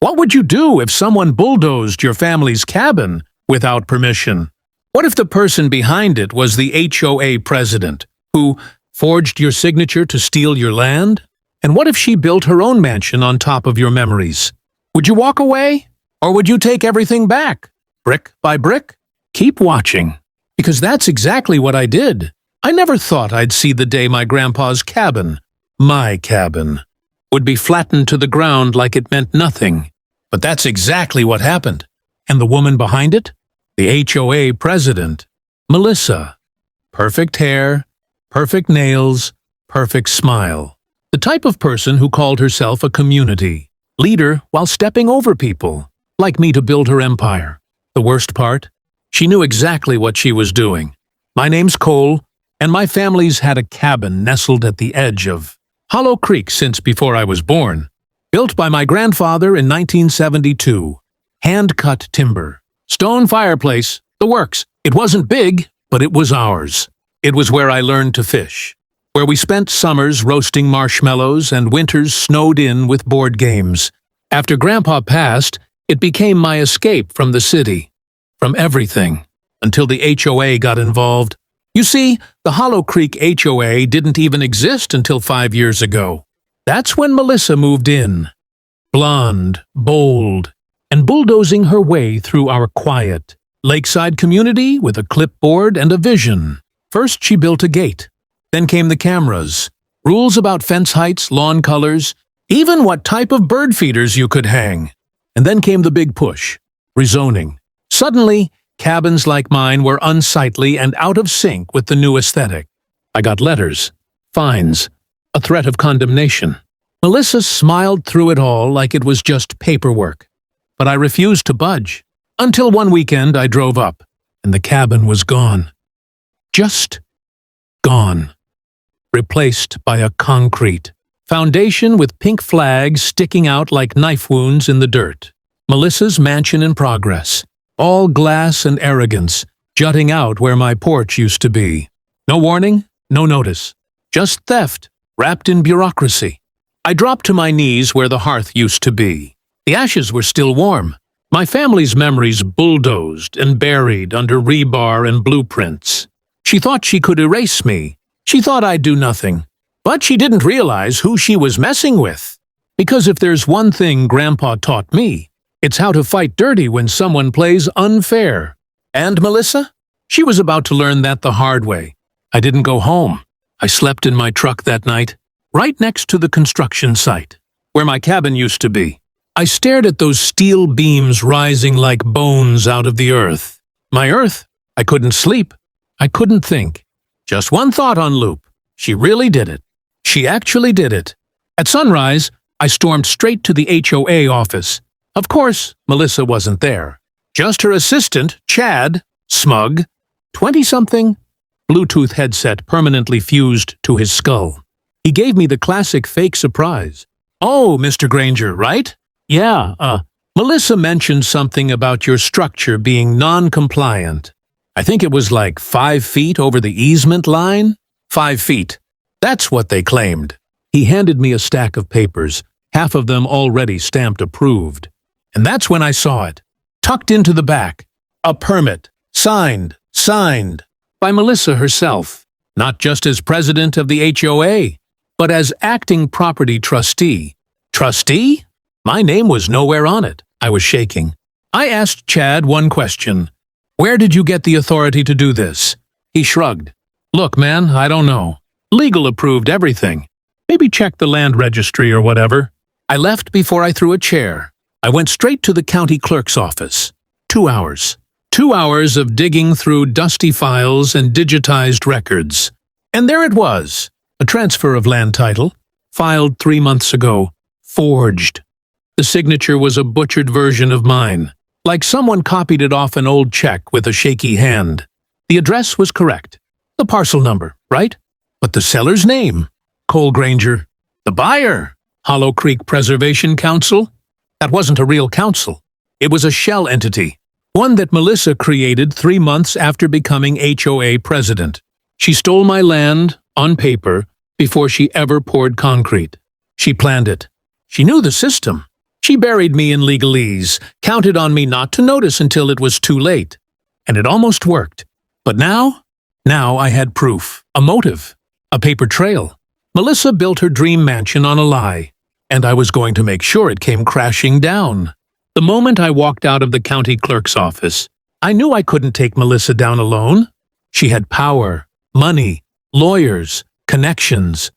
What would you do if someone bulldozed your family's cabin without permission? What if the person behind it was the HOA president, who forged your signature to steal your land? And what if she built her own mansion on top of your memories? Would you walk away? Or would you take everything back, brick by brick? Keep watching, because that's exactly what I did. I never thought I'd see the day my grandpa's cabin, my cabin, would be flattened to the ground like it meant nothing. But that's exactly what happened. And the woman behind it? The HOA president, Melissa. Perfect hair, perfect nails, perfect smile. The type of person who called herself a community leader while stepping over people, like me to build her empire. The worst part? She knew exactly what she was doing. My name's Cole, and my family's had a cabin nestled at the edge of Hollow Creek since before I was born. Built by my grandfather in 1972. Hand-cut timber. Stone fireplace. The works. It wasn't big, but it was ours. It was where I learned to fish. Where we spent summers roasting marshmallows and winters snowed in with board games. After Grandpa passed, it became my escape from the city. From everything. Until the HOA got involved. You see, the Hollow Creek HOA didn't even exist until 5 years ago. That's when Melissa moved in. Blonde, bold, and bulldozing her way through our quiet lakeside community with a clipboard and a vision. First, she built a gate. Then came the cameras, rules about fence heights, lawn colors, even what type of bird feeders you could hang. And then came the big push, rezoning. Suddenly, cabins like mine were unsightly and out of sync with the new aesthetic. I got letters, fines, a threat of condemnation. Melissa smiled through it all like it was just paperwork. But I refused to budge. Until one weekend I drove up, and the cabin was gone. Just gone. Replaced by a concrete foundation with pink flags sticking out like knife wounds in the dirt. Melissa's mansion in progress. All glass and arrogance, jutting out where my porch used to be. No warning, no notice. Just theft, wrapped in bureaucracy. I dropped to my knees where the hearth used to be. The ashes were still warm. My family's memories bulldozed and buried under rebar and blueprints. She thought she could erase me. She thought I'd do nothing. But she didn't realize who she was messing with. Because if there's one thing Grandpa taught me, it's how to fight dirty when someone plays unfair. And Melissa? She was about to learn that the hard way. I didn't go home. I slept in my truck that night, right next to the construction site, where my cabin used to be. I stared at those steel beams rising like bones out of the earth. My earth? I couldn't sleep. I couldn't think. Just one thought on loop. She really did it. She actually did it. At sunrise, I stormed straight to the HOA office. Of course, Melissa wasn't there. Just her assistant, Chad, smug, 20-something, Bluetooth headset permanently fused to his skull. He gave me the classic fake surprise. "Oh, Mr. Granger, right? Yeah, Melissa mentioned something about your structure being non-compliant. I think it was like 5 feet over the easement line? 5 feet. That's what they claimed." He handed me a stack of papers, half of them already stamped approved. And that's when I saw it, tucked into the back. A permit, signed by Melissa herself, not just as president of the HOA, but as acting property trustee. Trustee? My name was nowhere on it. I was shaking. I asked Chad one question. "Where did you get the authority to do this?" He shrugged. "Look, man, I don't know. Legal approved everything. Maybe check the land registry or whatever." I left before I threw a chair. I went straight to the county clerk's office. 2 hours. 2 hours of digging through dusty files and digitized records. And there it was, a transfer of land title, filed 3 months ago, forged. The signature was a butchered version of mine, like someone copied it off an old check with a shaky hand. The address was correct. The parcel number, right? But the seller's name? Cole Granger. The buyer? Hollow Creek Preservation Council? That wasn't a real council. It was a shell entity, one that Melissa created 3 months after becoming HOA president. She stole my land, on paper, before she ever poured concrete. She planned it. She knew the system. She buried me in legalese, counted on me not to notice until it was too late. And it almost worked. But now I had proof, a motive, a paper trail. Melissa built her dream mansion on a lie, and I was going to make sure it came crashing down. The moment I walked out of the county clerk's office, I knew I couldn't take Melissa down alone. She had power, money, lawyers, connections.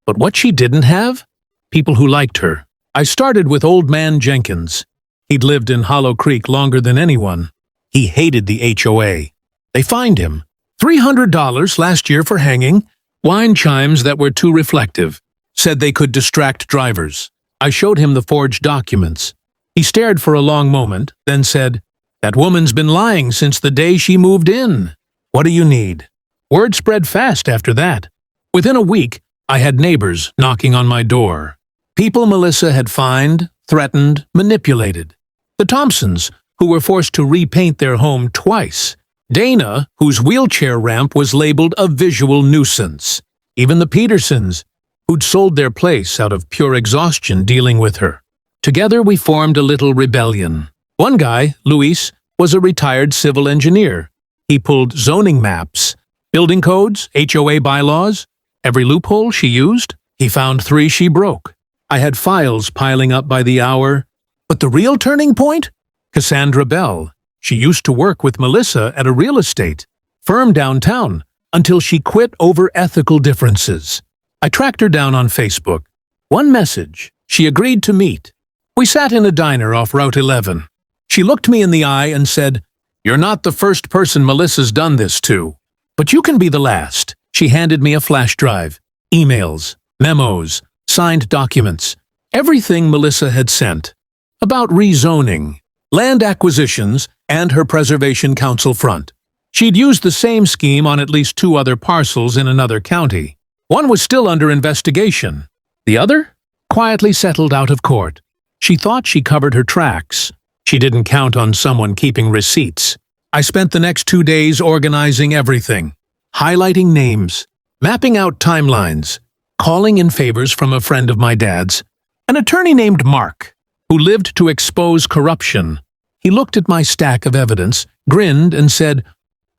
But what she didn't have? People who liked her. I started with Old Man Jenkins. He'd lived in Hollow Creek longer than anyone. He hated the HOA. They fined him. $300 last year for hanging, wine chimes that were too reflective, said they could distract drivers. I showed him the forged documents. He stared for a long moment, then said, "That woman's been lying since the day she moved in. What do you need?" Word spread fast after that. Within a week, I had neighbors knocking on my door. People Melissa had fined, threatened, manipulated. The Thompsons, who were forced to repaint their home twice. Dana, whose wheelchair ramp was labeled a visual nuisance. Even the Petersons, who'd sold their place out of pure exhaustion dealing with her. Together we formed a little rebellion. One guy, Luis, was a retired civil engineer. He pulled zoning maps, building codes, HOA bylaws, every loophole she used. He found 3 she broke. I had files piling up by the hour. But the real turning point? Cassandra Bell. She used to work with Melissa at a real estate firm downtown until she quit over ethical differences. I tracked her down on Facebook. One message. She agreed to meet. We sat in a diner off Route 11. She looked me in the eye and said, "You're not the first person Melissa's done this to, but you can be the last." She handed me a flash drive, emails, memos, signed documents, everything Melissa had sent. About rezoning, land acquisitions, and her Preservation Council front. She'd used the same scheme on at least 2 other parcels in another county. One was still under investigation. The other? Quietly settled out of court. She thought she covered her tracks. She didn't count on someone keeping receipts. I spent the next 2 days organizing everything, highlighting names, mapping out timelines, calling in favors from a friend of my dad's, an attorney named Mark, who lived to expose corruption. He looked at my stack of evidence, grinned, and said,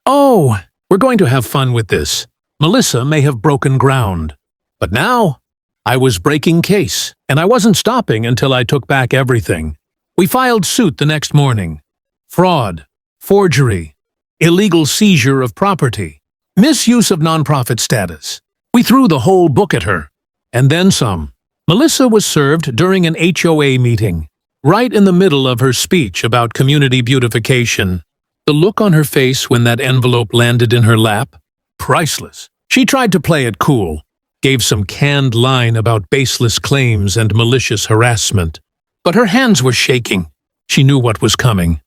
"Oh, we're going to have fun with this. Melissa may have broken ground." But now, I was breaking case, and I wasn't stopping until I took back everything. We filed suit the next morning. Fraud, forgery, illegal seizure of property, misuse of nonprofit status. We threw the whole book at her, and then some. Melissa was served during an HOA meeting, right in the middle of her speech about community beautification. The look on her face when that envelope landed in her lap? Priceless. She tried to play it cool, gave some canned line about baseless claims and malicious harassment. But her hands were shaking. She knew what was coming.